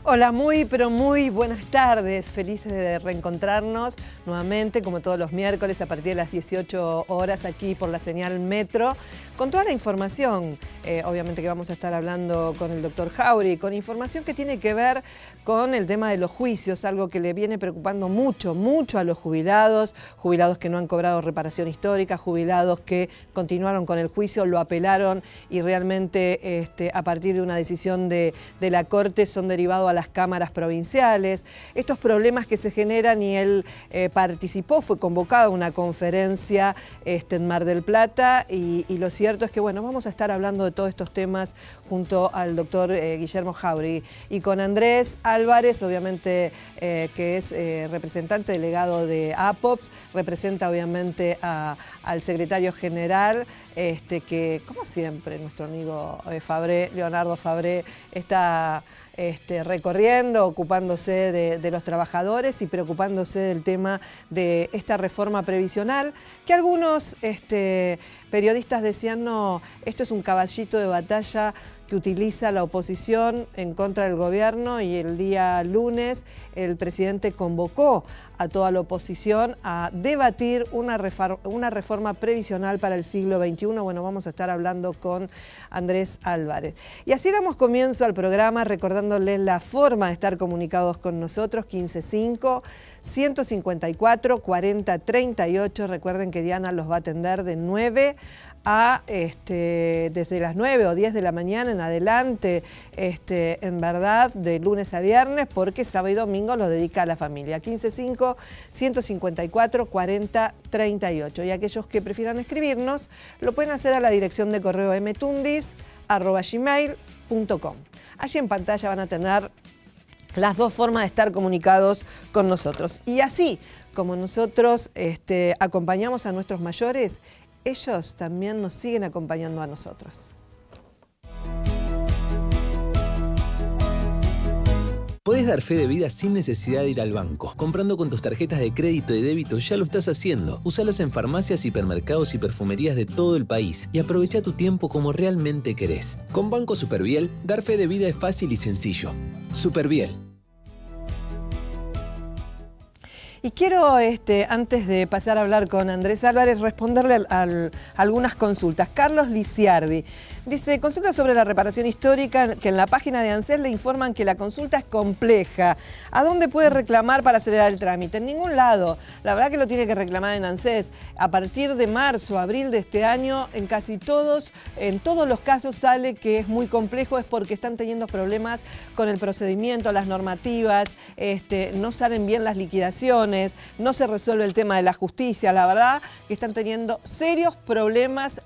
Hola, pero muy buenas tardes. Felices de reencontrarnos nuevamente, como todos los miércoles, a partir de las 18 horas aquí por la señal Metro, con toda la información. Obviamente que vamos a estar hablando con el doctor Jauregui, con información que tiene que ver con el tema de los juicios, algo que le viene preocupando mucho a los jubilados que no han cobrado reparación histórica, jubilados que continuaron con el juicio, lo apelaron y realmente a partir de una decisión de la Corte son derivados a las cámaras provinciales. Estos problemas que se generan, y él participó, fue convocado a una conferencia en Mar del Plata y lo cierto es que bueno, vamos a estar hablando de todos estos temas junto al doctor Guillermo Jauregui y con Andrés Álvarez, obviamente que es representante delegado de APOPS, representa obviamente al secretario general, que como siempre nuestro amigo Leonardo Fabré está recorriendo, ocupándose de los trabajadores y preocupándose del tema de esta reforma previsional, que algunos periodistas decían, no, esto es un caballito de batalla que utiliza la oposición en contra del gobierno, y el día lunes el presidente convocó a toda la oposición a debatir una reforma previsional para el siglo XXI. Bueno, vamos a estar hablando con Andrés Álvarez. Y así damos comienzo al programa recordándoles la forma de estar comunicados con nosotros, 155-154-4038. Recuerden que Diana los va a atender de 9 a desde las 9 o 10 de la mañana en adelante, en verdad, de lunes a viernes, porque sábado y domingo lo dedica a la familia. 155-154-4038. Y aquellos que prefieran escribirnos, lo pueden hacer a la dirección de correo mtundis@gmail.com. Allí en pantalla van a tener las dos formas de estar comunicados con nosotros. Y así como nosotros acompañamos a nuestros mayores, ellos también nos siguen acompañando a nosotros. Podés dar fe de vida sin necesidad de ir al banco. Comprando con tus tarjetas de crédito y débito ya lo estás haciendo. Usalas en farmacias, hipermercados y perfumerías de todo el país y aprovecha tu tiempo como realmente querés. Con Banco Superviel, dar fe de vida es fácil y sencillo. Superviel. Y quiero, antes de pasar a hablar con Andrés Álvarez, responderle a algunas consultas. Carlos Liciardi dice, consulta sobre la reparación histórica, que en la página de ANSES le informan que la consulta es compleja. ¿A dónde puede reclamar para acelerar el trámite? En ningún lado. La verdad que lo tiene que reclamar en ANSES. A partir de marzo, abril de este año, en todos los casos sale que es muy complejo, es porque están teniendo problemas con el procedimiento, las normativas, no salen bien las liquidaciones, no se resuelve el tema de la justicia. La verdad que están teniendo serios problemas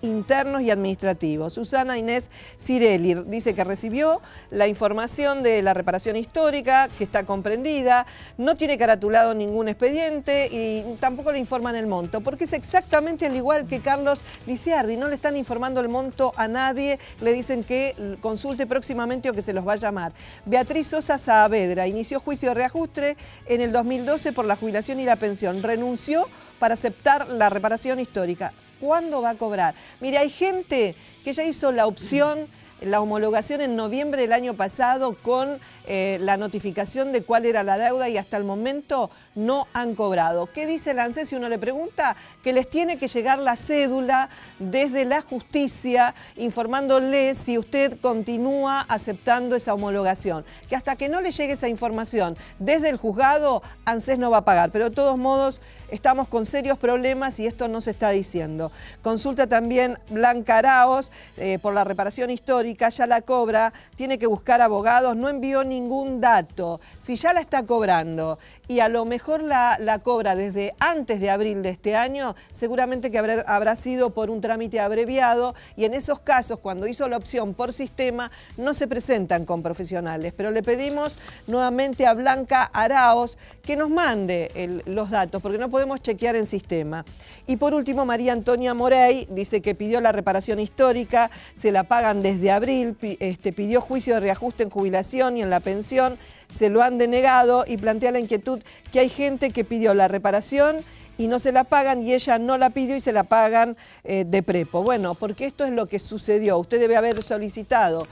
internos y administrativos. Susana Inés Cirelli dice que recibió la información de la reparación histórica, que está comprendida, no tiene caratulado ningún expediente y tampoco le informan el monto, porque es exactamente al igual que Carlos Liciardi, no le están informando el monto a nadie, le dicen que consulte próximamente o que se los va a llamar. Beatriz Sosa Saavedra inició juicio de reajuste en el 2012 por la jubilación y la pensión. Renunció para aceptar la reparación histórica. ¿Cuándo va a cobrar? Mire, hay gente que ya hizo la opción, la homologación en noviembre del año pasado con la notificación de cuál era la deuda y hasta el momento no han cobrado. ¿Qué dice el ANSES si uno le pregunta? Que les tiene que llegar la cédula desde la justicia informándoles si usted continúa aceptando esa homologación. Que hasta que no le llegue esa información desde el juzgado, ANSES no va a pagar. Pero de todos modos estamos con serios problemas y esto no se está diciendo. Consulta también Blanca Araos por la reparación histórica, ya la cobra, tiene que buscar abogados, no envió ningún dato. Si ya la está cobrando y a lo mejor la cobra desde antes de abril de este año, seguramente que habrá sido por un trámite abreviado, y en esos casos, cuando hizo la opción por sistema, no se presentan con profesionales. Pero le pedimos nuevamente a Blanca Araos que nos mande los datos, porque no podemos chequear en sistema. Y por último, María Antonia Morey dice que pidió la reparación histórica, se la pagan desde abril, pidió juicio de reajuste en jubilación y en la pensión, se lo han denegado, y plantea la inquietud que hay gente que pidió la reparación y no se la pagan y ella no la pidió y se la pagan de prepo. Bueno, porque esto es lo que sucedió. Usted debe haber solicitado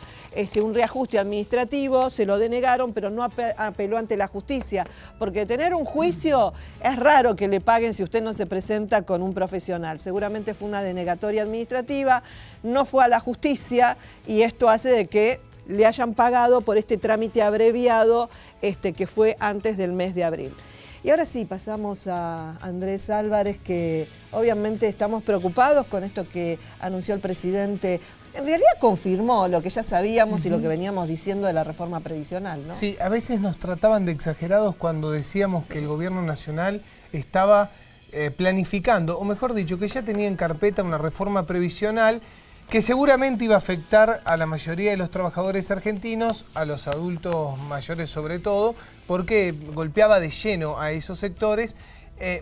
un reajuste administrativo, se lo denegaron, pero no apeló ante la justicia, porque tener un juicio es raro que le paguen si usted no se presenta con un profesional. Seguramente fue una denegatoria administrativa, no fue a la justicia y esto hace de que le hayan pagado por este trámite abreviado que fue antes del mes de abril. Y ahora sí, pasamos a Andrés Álvarez, que obviamente estamos preocupados con esto que anunció el presidente. En realidad confirmó lo que ya sabíamos y lo que veníamos diciendo de la reforma previsional, ¿no? Sí, a veces nos trataban de exagerados cuando decíamos que el gobierno nacional estaba planificando, o mejor dicho, que ya tenía en carpeta una reforma previsional que seguramente iba a afectar a la mayoría de los trabajadores argentinos, a los adultos mayores sobre todo, porque golpeaba de lleno a esos sectores,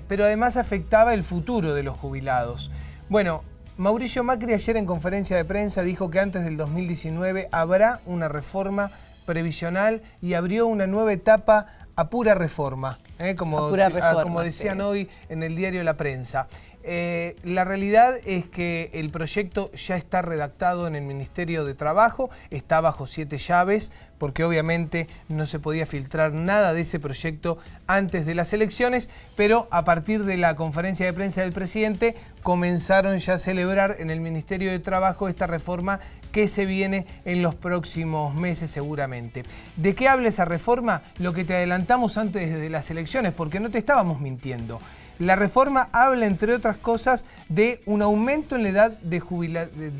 pero además afectaba el futuro de los jubilados. Bueno, Mauricio Macri ayer en conferencia de prensa dijo que antes del 2019 habrá una reforma previsional y abrió una nueva etapa a pura reforma, como decían hoy en el diario La Prensa. La realidad es que el proyecto ya está redactado en el Ministerio de Trabajo, está bajo 7 llaves, porque obviamente no se podía filtrar nada de ese proyecto antes de las elecciones, pero a partir de la conferencia de prensa del presidente comenzaron ya a celebrar en el Ministerio de Trabajo esta reforma que se viene en los próximos meses seguramente. ¿De qué habla esa reforma? Lo que te adelantamos antes de las elecciones, porque no te estábamos mintiendo. La reforma habla, entre otras cosas, de un aumento en la edad de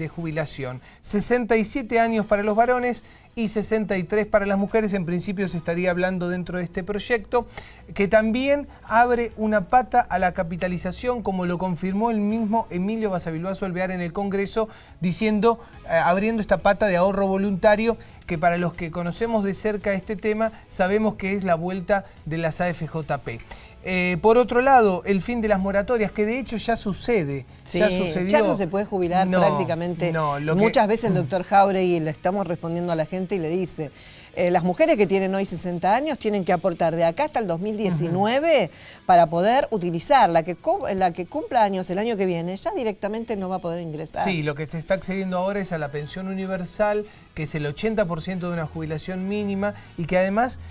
jubilación. 67 años para los varones y 63 para las mujeres. En principio se estaría hablando dentro de este proyecto, que también abre una pata a la capitalización, como lo confirmó el mismo Emilio Basavilbaso Alvear en el Congreso, diciendo, abriendo esta pata de ahorro voluntario, que para los que conocemos de cerca este tema, sabemos que es la vuelta de las AFJP. Por otro lado, el fin de las moratorias, que de hecho ya sucede, sí, ya sucedió. Ya no se puede jubilar prácticamente. Muchas veces el doctor Jáuregui le estamos respondiendo a la gente y le dice, las mujeres que tienen hoy 60 años tienen que aportar de acá hasta el 2019 para poder utilizar. La que cumpla años el año que viene ya directamente no va a poder ingresar. Sí, lo que se está accediendo ahora es a la pensión universal, que es el 80% de una jubilación mínima y que además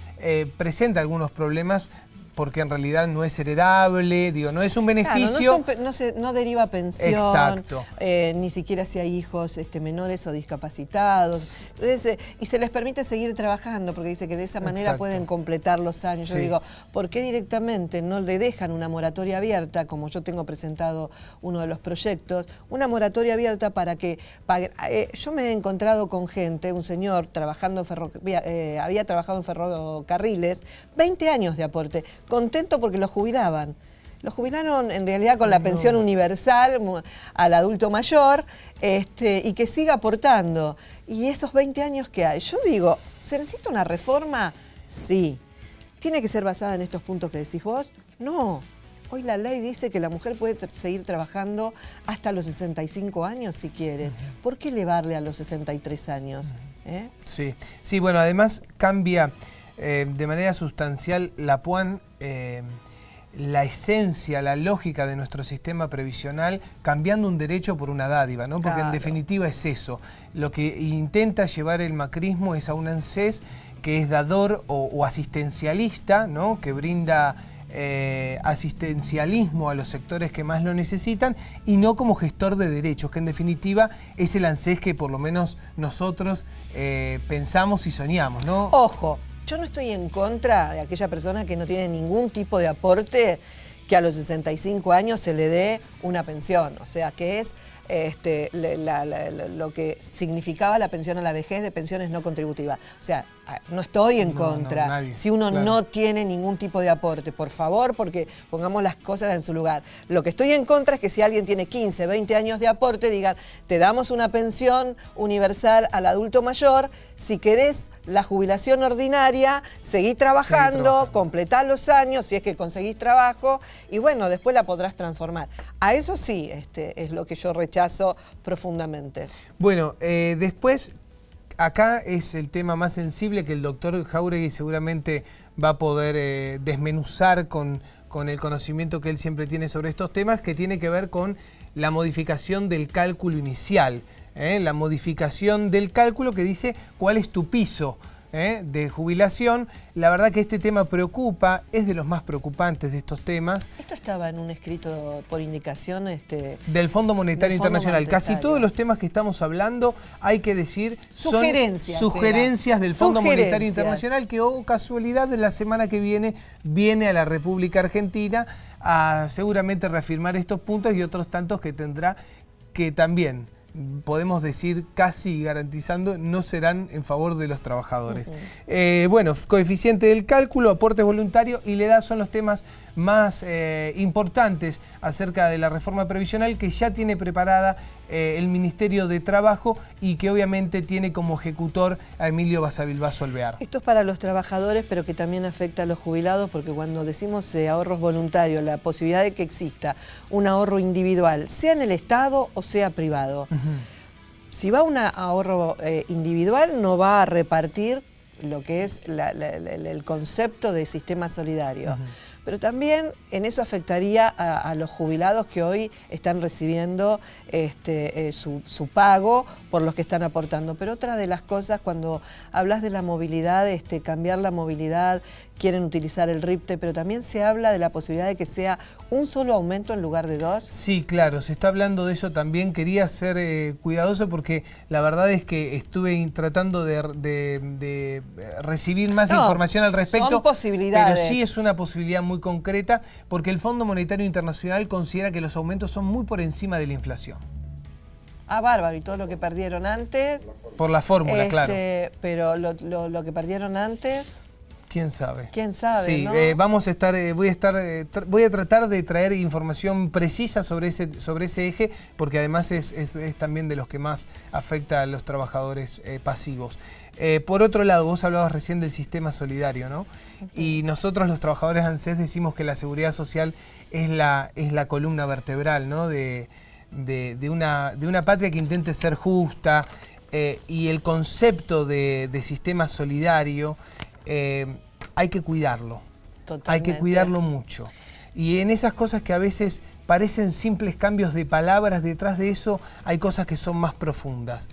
presenta algunos problemas, porque en realidad no es heredable, digo, no es un beneficio. Claro, no deriva pensión. Exacto. Ni siquiera si hay hijos menores o discapacitados. Entonces, y se les permite seguir trabajando, porque dice que de esa manera pueden completar los años. Sí. Yo digo, ¿por qué directamente no le dejan una moratoria abierta, como yo tengo presentado uno de los proyectos, una moratoria abierta para que paguen? Yo me he encontrado con gente, un señor trabajando había trabajado en ferrocarriles, 20 años de aporte, contento porque lo jubilaban. Lo jubilaron en realidad con la pensión universal al adulto mayor y que siga aportando. Y esos 20 años que hay, yo digo, ¿se necesita una reforma? Sí. ¿Tiene que ser basada en estos puntos que decís vos? No. Hoy la ley dice que la mujer puede seguir trabajando hasta los 65 años si quiere. ¿Por qué elevarle a los 63 años? Sí, sí, bueno, además cambia de manera sustancial la PUAN, la esencia, la lógica de nuestro sistema previsional, cambiando un derecho por una dádiva, ¿no? Porque en definitiva es eso. Lo que intenta llevar el macrismo es a un ANSES que es dador o asistencialista, ¿no? Que brinda asistencialismo a los sectores que más lo necesitan y no como gestor de derechos, que en definitiva es el ANSES que por lo menos nosotros pensamos y soñamos, ¿no? Ojo. Yo no estoy en contra de aquella persona que no tiene ningún tipo de aporte, que a los 65 años se le dé una pensión. O sea, que es lo que significaba la pensión a la vejez de pensiones no contributivas. O sea, no estoy en contra. Nadie, si uno no tiene ningún tipo de aporte, por favor, porque pongamos las cosas en su lugar. Lo que estoy en contra es que si alguien tiene 15, 20 años de aporte, digan, te damos una pensión universal al adulto mayor, si querés la jubilación ordinaria, seguí trabajando, completá los años, si es que conseguís trabajo, y bueno, después la podrás transformar. A eso sí, es lo que yo rechazo profundamente. Bueno, después, acá es el tema más sensible que el doctor Jáuregui seguramente va a poder desmenuzar con con el conocimiento que él siempre tiene sobre estos temas, que tiene que ver con la modificación del cálculo inicial, la modificación del cálculo que dice cuál es tu piso de jubilación. La verdad que este tema preocupa, es de los más preocupantes de estos temas. Esto estaba en un escrito por indicación del Fondo Monetario Internacional. Casi todos los temas que estamos hablando, hay que decir, son sugerencias del Fondo Monetario Internacional, que, oh casualidad, de la semana que viene a la República Argentina a seguramente reafirmar estos puntos y otros tantos que tendrá, que también podemos decir casi garantizando no serán en favor de los trabajadores. Bueno, coeficiente del cálculo, aportes voluntarios y la edad son los temas más importantes acerca de la reforma previsional que ya tiene preparada el Ministerio de Trabajo y que obviamente tiene como ejecutor a Emilio Basavilbaso Alvear. Esto es para los trabajadores, pero que también afecta a los jubilados, porque cuando decimos ahorros voluntarios, la posibilidad de que exista un ahorro individual, sea en el Estado o sea privado. Si va un ahorro individual, no va a repartir lo que es el concepto de sistema solidario. Pero también en eso afectaría a los jubilados que hoy están recibiendo su pago por los que están aportando. Pero otra de las cosas, cuando hablas de la movilidad, cambiar la movilidad, quieren utilizar el RIPTE, pero también se habla de la posibilidad de que sea un solo aumento en lugar de dos. Sí, claro, se está hablando de eso también. Quería ser cuidadoso porque la verdad es que estuve tratando de recibir más información al respecto. Son posibilidades. Pero sí es una posibilidad muy concreta porque el Fondo Monetario Internacional considera que los aumentos son muy por encima de la inflación. Ah, bárbaro, y todo lo que perdieron antes. Por la fórmula, claro. Pero lo que perdieron antes... ¿Quién sabe? ¿Quién sabe? Sí, ¿no? vamos a estar, voy a tratar de traer información precisa sobre ese eje, porque además es también de los que más afecta a los trabajadores pasivos. Por otro lado, vos hablabas recién del sistema solidario, ¿no? Y nosotros los trabajadores ANSES decimos que la seguridad social es la columna vertebral, ¿no? de una patria que intente ser justa, y el concepto de sistema solidario hay que cuidarlo. Totalmente. Hay que cuidarlo mucho. Y en esas cosas que a veces parecen simples cambios de palabras, detrás de eso hay cosas que son más profundas.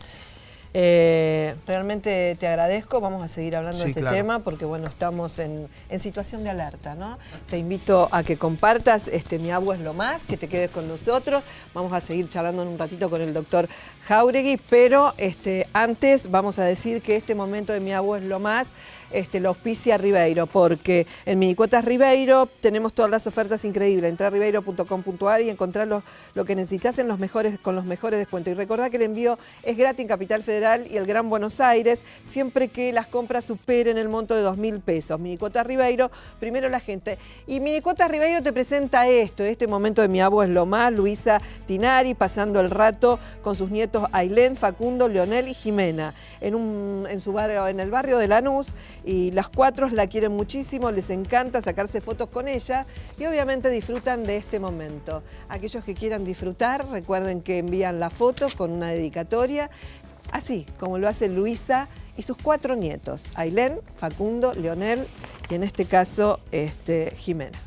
Realmente te agradezco, vamos a seguir hablando de este tema porque bueno, estamos en situación de alerta, ¿no? Te invito a que compartas Mi Agua es lo más, que te quedes con nosotros, vamos a seguir charlando en un ratito con el doctor Jáuregui, pero antes vamos a decir que este momento de Mi Agua es lo más lo auspicia Ribeiro, porque en Minicuotas Ribeiro tenemos todas las ofertas increíbles. Entrá a ribeiro.com.ar y encontrar lo que necesitas con los mejores descuentos. Y recordá que el envío es gratis en Capital Federal y el Gran Buenos Aires, siempre que las compras superen el monto de 2.000 pesos. Minicuotas Ribeiro, primero la gente. Y Minicuotas Ribeiro te presenta este momento de Mi Agua es lo más, Luisa Tinari, pasando el rato con sus nietos Ailén, Facundo, Leonel y Jimena, en su barrio, en el barrio de Lanús. Y las cuatro la quieren muchísimo, les encanta sacarse fotos con ella y obviamente disfrutan de este momento. Aquellos que quieran disfrutar, recuerden que envían la foto con una dedicatoria, así como lo hace Luisa y sus 4 nietos, Ailén, Facundo, Leonel y en este caso Jimena.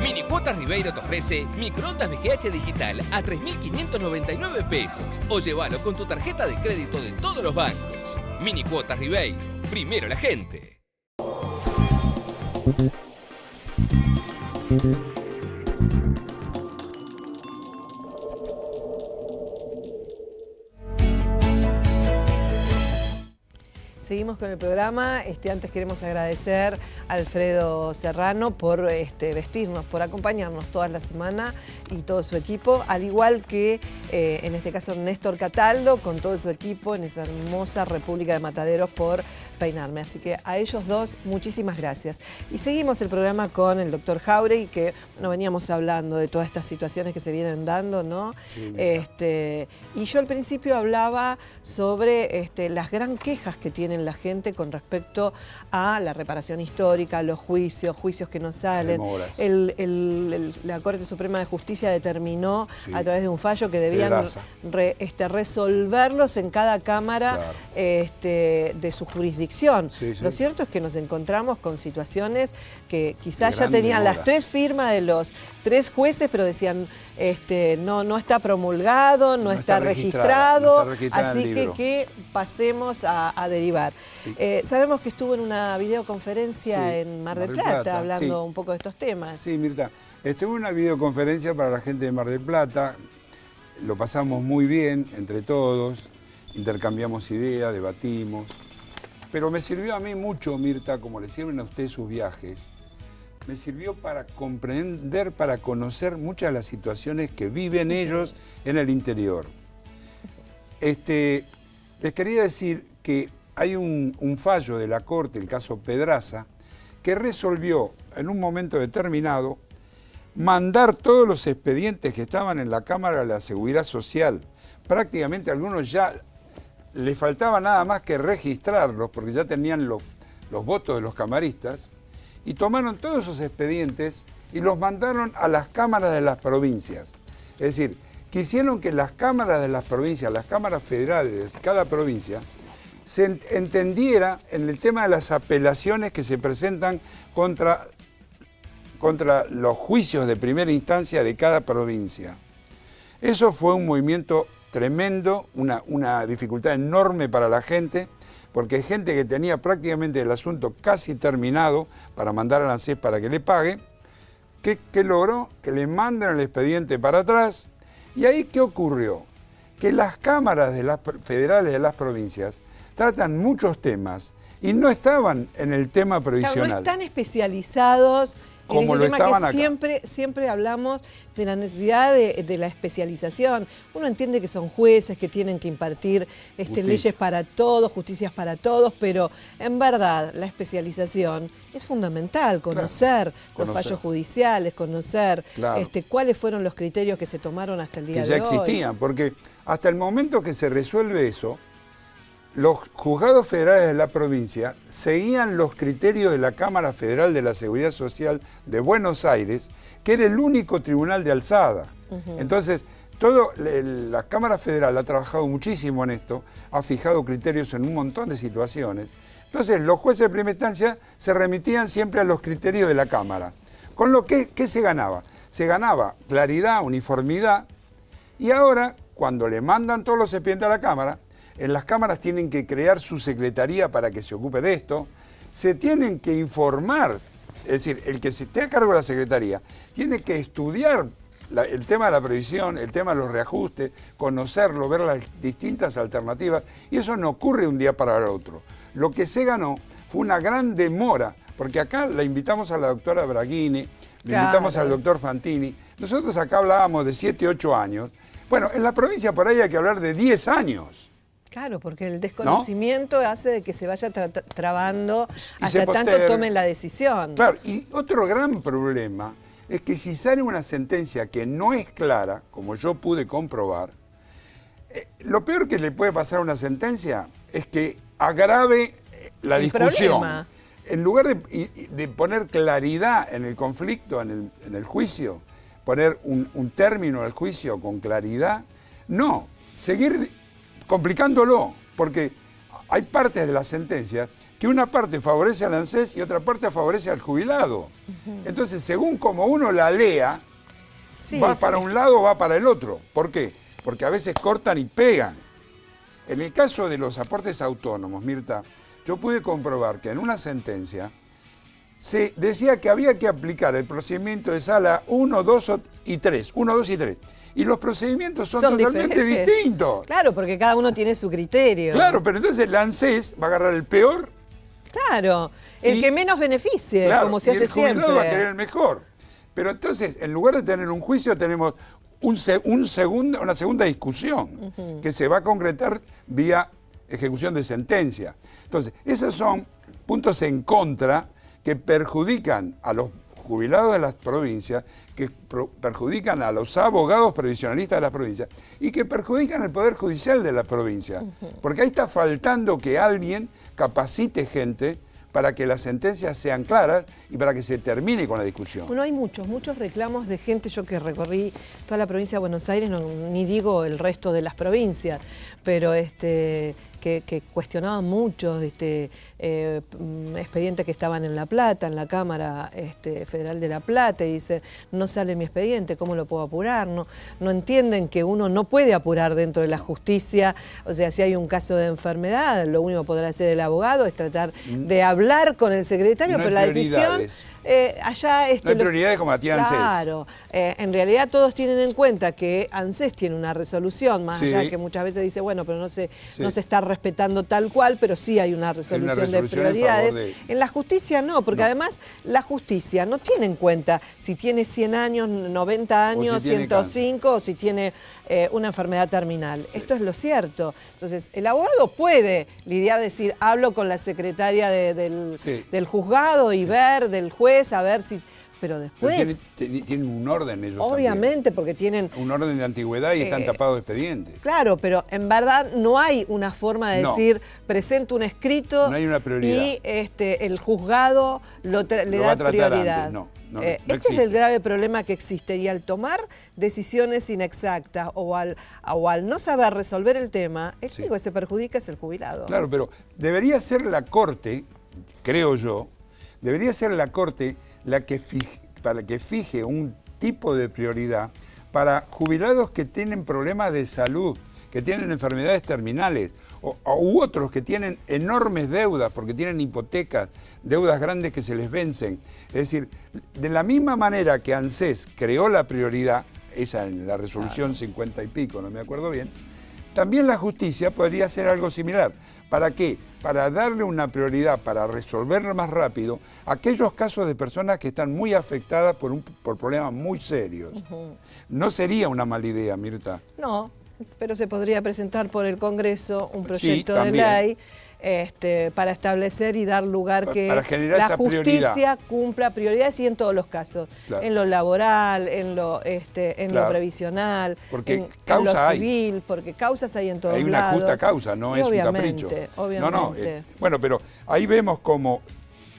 Minicuotas Ribeiro te ofrece microondas VGH digital a 3.599 pesos o llévalo con tu tarjeta de crédito de todos los bancos. Minicuotas Ribeiro, primero la gente. Seguimos con el programa. Antes queremos agradecer a Alfredo Serrano por vestirnos, por acompañarnos toda la semana y todo su equipo, al igual que en este caso Néstor Cataldo con todo su equipo en esta hermosa República de Mataderos por peinarme. Así que a ellos dos, muchísimas gracias. Y seguimos el programa con el doctor Jáuregui, que no veníamos hablando de todas estas situaciones que se vienen dando, ¿no? Sí, y yo al principio hablaba sobre las gran quejas que tienen la gente con respecto a la reparación histórica, los juicios que no salen. La Corte Suprema de Justicia determinó a través de un fallo que debían resolverlos en cada cámara de su jurisdicción. Lo cierto es que nos encontramos con situaciones que quizás ya tenían las 3 firmas de los 3 jueces, pero decían no está promulgado, no está registrado, así que pasemos a derivar. Sabemos que estuvo en una videoconferencia en Mar del Plata hablando un poco de estos temas. Sí, Mirta, estuve en una videoconferencia para la gente de Mar del Plata, lo pasamos muy bien entre todos, intercambiamos ideas, debatimos, pero me sirvió a mí mucho, Mirta, como le sirven a usted sus viajes, me sirvió para comprender, para conocer muchas de las situaciones que viven ellos en el interior. Les quería decir que hay un fallo de la Corte, el caso Pedraza, que resolvió en un momento determinado mandar todos los expedientes que estaban en la Cámara de la Seguridad Social. Prácticamente algunos ya les faltaba nada más que registrarlos, porque ya tenían los votos de los camaristas, y tomaron todos esos expedientes y los mandaron a las cámaras de las provincias. Es decir, quisieron que las cámaras de las provincias, las cámaras federales de cada provincia, se entendiera en el tema de las apelaciones que se presentan contra los juicios de primera instancia de cada provincia. Eso fue un movimiento tremendo, una dificultad enorme para la gente, porque hay gente que tenía prácticamente el asunto casi terminado para mandar al ANSES para que le pague. ¿Qué logró? Que le mandan el expediente para atrás. ¿Y ahí qué ocurrió? Que las cámaras federales de las provincias tratan muchos temas y no estaban en el tema previsional. Claro, no están especializados como lo estaban acá. Siempre hablamos de la necesidad de la especialización. Uno entiende que son jueces que tienen que impartir leyes para todos, justicias para todos, pero en verdad la especialización es fundamental, conocer los fallos judiciales, conocer cuáles fueron los criterios que se tomaron hasta el día de hoy. Que ya existían, porque hasta el momento que se resuelve eso, los juzgados federales de la provincia seguían los criterios de la Cámara Federal de la Seguridad Social de Buenos Aires, que era el único tribunal de alzada. Entonces, la Cámara Federal ha trabajado muchísimo en esto, ha fijado criterios en un montón de situaciones. Entonces, los jueces de primera instancia se remitían siempre a los criterios de la Cámara. Con lo que, ¿qué se ganaba? Se ganaba claridad, uniformidad, y ahora, cuando le mandan todos los expedientes a la Cámara, en las cámaras tienen que crear su secretaría para que se ocupe de esto, se tienen que informar, es decir, el que se esté a cargo de la secretaría tiene que estudiar el tema de la previsión, el tema de los reajustes, conocerlo, ver las distintas alternativas, y eso no ocurre de un día para el otro. Lo que se ganó fue una gran demora, porque acá la invitamos a la doctora Braghini, le invitamos al doctor Fantini, nosotros acá hablábamos de 7, 8 años, bueno, en la provincia por ahí hay que hablar de 10 años. Claro, porque el desconocimiento hace de que se vaya trabando hasta tanto tomen la decisión. Claro, y otro gran problema es que si sale una sentencia que no es clara, como yo pude comprobar, lo peor que le puede pasar a una sentencia es que agrave la discusión. Problema. En lugar de poner claridad en el conflicto, en el juicio, poner un término al juicio con claridad, no, seguir complicándolo, porque hay partes de la sentencia que una parte favorece al ANSES y otra parte favorece al jubilado. Entonces, según como uno la lea, va para un lado o va para el otro. ¿Por qué? Porque a veces cortan y pegan. En el caso de los aportes autónomos, Mirta, yo pude comprobar que en una sentencia se decía que había que aplicar el procedimiento de sala 1, 2 y 3. 1, 2 y 3. Y los procedimientos son totalmente distintos. Claro, porque cada uno tiene su criterio. Claro, pero entonces el ANSES va a agarrar el peor. Claro, el que menos beneficie, como se hace siempre. El jubilado va a querer el mejor. Pero entonces, en lugar de tener un juicio, tenemos una segunda discusión que se va a concretar vía ejecución de sentencia. Entonces, esos son puntos en contra que perjudican a los jubilados de las provincias, que perjudican a los abogados previsionalistas de las provincias y que perjudican al Poder Judicial de la provincia. Porque ahí está faltando que alguien capacite gente para que las sentencias sean claras y para que se termine con la discusión. Bueno, hay muchos reclamos de gente, yo que recorrí toda la provincia de Buenos Aires, ni digo el resto de las provincias, pero que cuestionaban mucho expedientes que estaban en La Plata, en la Cámara Federal de La Plata, y dice, no sale mi expediente, ¿cómo lo puedo apurar? No entienden que uno no puede apurar dentro de la justicia, o sea, si hay un caso de enfermedad, lo único que podrá hacer el abogado es tratar de hablar con el secretario, pero la decisión... allá no hay prioridades como la tiene ANSES. Claro, en realidad todos tienen en cuenta que ANSES tiene una resolución, más allá que muchas veces dice, bueno, pero no se está respetando tal cual, pero sí hay una resolución de prioridades. En la justicia no, porque además la justicia no tiene en cuenta si tiene 100 años, 90 años, 105 o si tiene una enfermedad terminal. Esto es lo cierto. Entonces, el abogado puede lidiar, decir, hablo con la secretaria del juzgado y ver, del juez, a ver si... Pero después... Pero tienen un orden ellos obviamente, también. porque tienen... Un orden de antigüedad y están tapados de expedientes. Claro, pero en verdad no hay una forma de decir, presento un escrito no hay una prioridad. Y el juzgado le da prioridad. No este es el grave problema que existe, y al tomar decisiones inexactas o al no saber resolver el tema, el único que se perjudica es el jubilado. Claro, pero debería ser la Corte, creo yo, debería ser la Corte para que fije un tipo de prioridad para jubilados que tienen problemas de salud, que tienen enfermedades terminales, u otros que tienen enormes deudas porque tienen hipotecas, deudas grandes que se les vencen. Es decir, de la misma manera que ANSES creó la prioridad, esa en la resolución 50 y pico, no me acuerdo bien, también la justicia podría hacer algo similar. ¿Para qué? Para darle una prioridad, para resolver más rápido aquellos casos de personas que están muy afectadas por problemas muy serios. No sería una mala idea, Mirta. No, pero se podría presentar por el Congreso un proyecto de ley para establecer y dar lugar que la justicia cumpla prioridades, y en todos los casos, en lo laboral, en lo previsional, porque en lo civil, porque causas hay en todos lados. Hay una justa causa, no es un capricho. Obviamente. Bueno, pero ahí vemos como,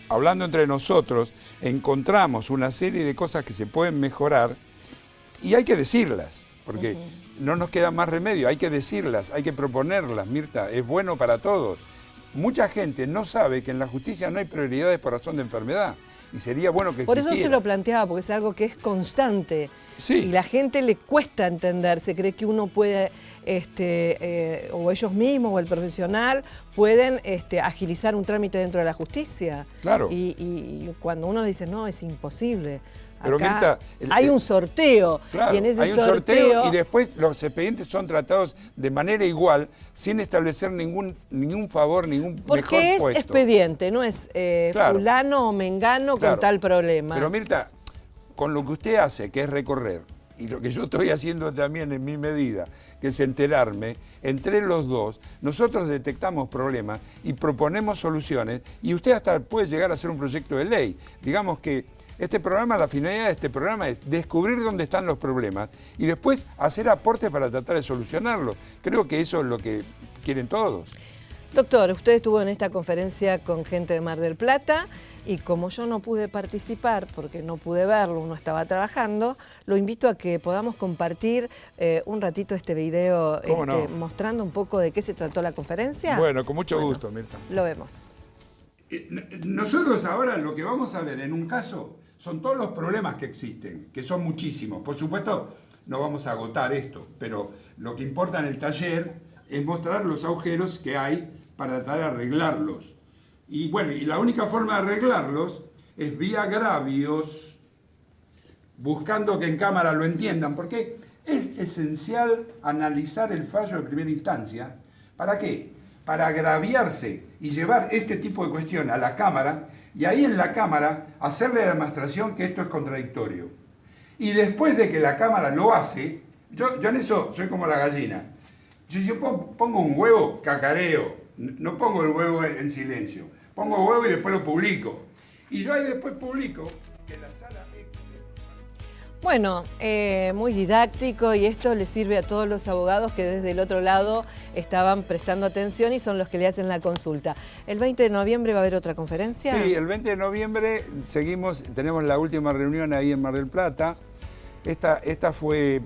hablando entre nosotros, encontramos una serie de cosas que se pueden mejorar y hay que decirlas, porque no nos queda más remedio, hay que decirlas, hay que proponerlas, Mirta, es bueno para todos. Mucha gente no sabe que en la justicia no hay prioridades por razón de enfermedad, y sería bueno que existiera. Por eso se lo planteaba, porque es algo que es constante. Sí. Y la gente le cuesta entender, se cree que uno puede, o ellos mismos o el profesional, pueden agilizar un trámite dentro de la justicia. Claro. Y cuando uno dice, no, es imposible. Pero acá Mirta, hay un sorteo, claro, y en ese hay un sorteo y después los expedientes son tratados de manera igual, sin establecer ningún favor, ningún mejor puesto. Porque es expediente, no es fulano o mengano con tal problema. Pero Mirta, con lo que usted hace, que es recorrer, y lo que yo estoy haciendo también en mi medida, que es enterarme, entre los dos, nosotros detectamos problemas y proponemos soluciones, y usted hasta puede llegar a hacer un proyecto de ley. Digamos que la finalidad de este programa es descubrir dónde están los problemas y después hacer aportes para tratar de solucionarlos. Creo que eso es lo que quieren todos. Doctor, usted estuvo en esta conferencia con gente de Mar del Plata, y como yo no pude participar porque no pude verlo, uno estaba trabajando, lo invito a que podamos compartir un ratito este video mostrando un poco de qué se trató la conferencia. Bueno, con mucho gusto, Mirta. Lo vemos. Nosotros ahora lo que vamos a ver en un caso son todos los problemas que existen, que son muchísimos. Por supuesto, no vamos a agotar esto, pero lo que importa en el taller es mostrar los agujeros que hay para tratar de arreglarlos. Y bueno, y la única forma de arreglarlos es vía agravios, buscando que en cámara lo entiendan, porque es esencial analizar el fallo de primera instancia. ¿Para qué? Para agraviarse y llevar este tipo de cuestión a la Cámara, y ahí en la Cámara hacerle la demostración que esto es contradictorio. Y después de que la Cámara lo hace, yo en eso soy como la gallina. Yo pongo un huevo, cacareo. No pongo el huevo en silencio. Pongo huevo y después lo publico. Y yo ahí después publico que la sala... Bueno, muy didáctico, y esto le sirve a todos los abogados que desde el otro lado estaban prestando atención y son los que le hacen la consulta. ¿El 20 de noviembre va a haber otra conferencia? Sí, el 20 de noviembre tenemos la última reunión ahí en Mar del Plata. Esta fue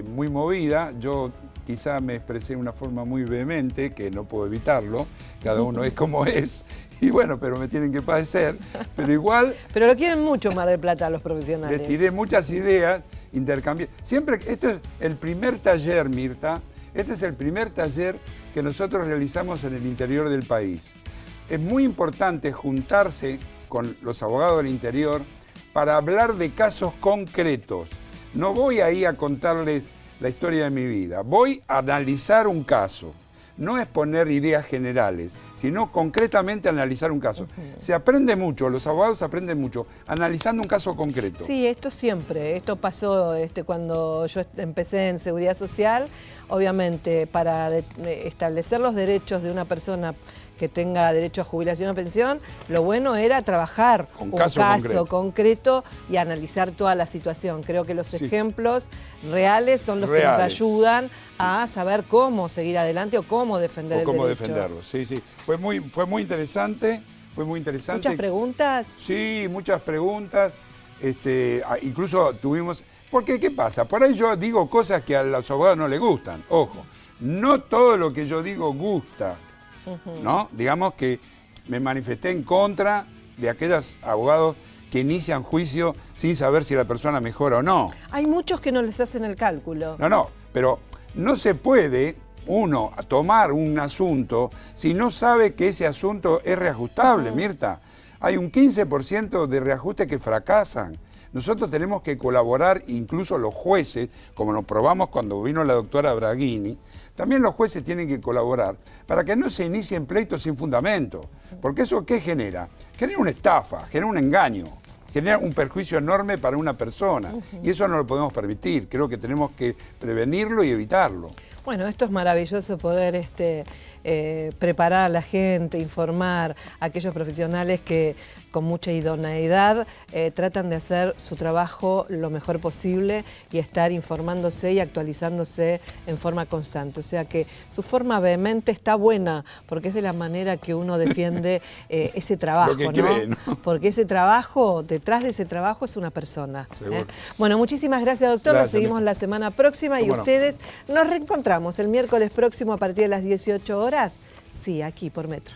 muy movida. Yo quizá me expresé de una forma muy vehemente, que no puedo evitarlo. Cada uno es como es. Y bueno, pero me tienen que padecer. Pero igual... Pero lo quieren mucho Mar del Plata los profesionales. Les tiré muchas ideas, intercambié. Siempre, esto es el primer taller, Mirta. Este es el primer taller que nosotros realizamos en el interior del país. Es muy importante juntarse con los abogados del interior para hablar de casos concretos. No voy ahí a contarles la historia de mi vida. Voy a analizar un caso. No es poner ideas generales, sino concretamente analizar un caso. Se aprende mucho, los abogados aprenden mucho, analizando un caso concreto. Sí, esto siempre. Esto pasó cuando yo empecé en Seguridad Social. Obviamente, para establecer los derechos de una persona que tenga derecho a jubilación o pensión, lo bueno era trabajar un caso concreto y analizar toda la situación. Creo que los ejemplos reales son los que nos ayudan a saber cómo seguir adelante o cómo defender el derecho. Cómo defenderlo, sí, sí. Fue muy interesante, ¿Muchas preguntas? Sí, muchas preguntas. Incluso tuvimos... Porque, ¿qué pasa? Por ahí yo digo cosas que a los abogados no les gustan. Ojo, no todo lo que yo digo gusta. ¿No? Digamos que me manifesté en contra de aquellos abogados que inician juicio sin saber si la persona mejora o no. Hay muchos que no les hacen el cálculo. No, pero no se puede uno tomar un asunto si no sabe que ese asunto es reajustable, Mirta. Hay un 15% de reajustes que fracasan. Nosotros tenemos que colaborar, incluso los jueces, como nos probamos cuando vino la doctora Braghini, también los jueces tienen que colaborar para que no se inicien pleitos sin fundamento. Porque eso, ¿qué genera? Genera una estafa, genera un engaño, genera un perjuicio enorme para una persona. Y eso no lo podemos permitir. Creo que tenemos que prevenirlo y evitarlo. Bueno, esto es maravilloso poder preparar a la gente, informar a aquellos profesionales que con mucha idoneidad tratan de hacer su trabajo lo mejor posible y estar informándose y actualizándose en forma constante. O sea que su forma vehemente está buena, porque es de la manera que uno defiende ese trabajo, lo que cree, ¿no? Porque ese trabajo, detrás de ese trabajo es una persona. Bueno, muchísimas gracias, doctor. Nos seguimos la semana próxima y ustedes nos reencontramos el miércoles próximo a partir de las 18 horas. Sí, aquí por Metro.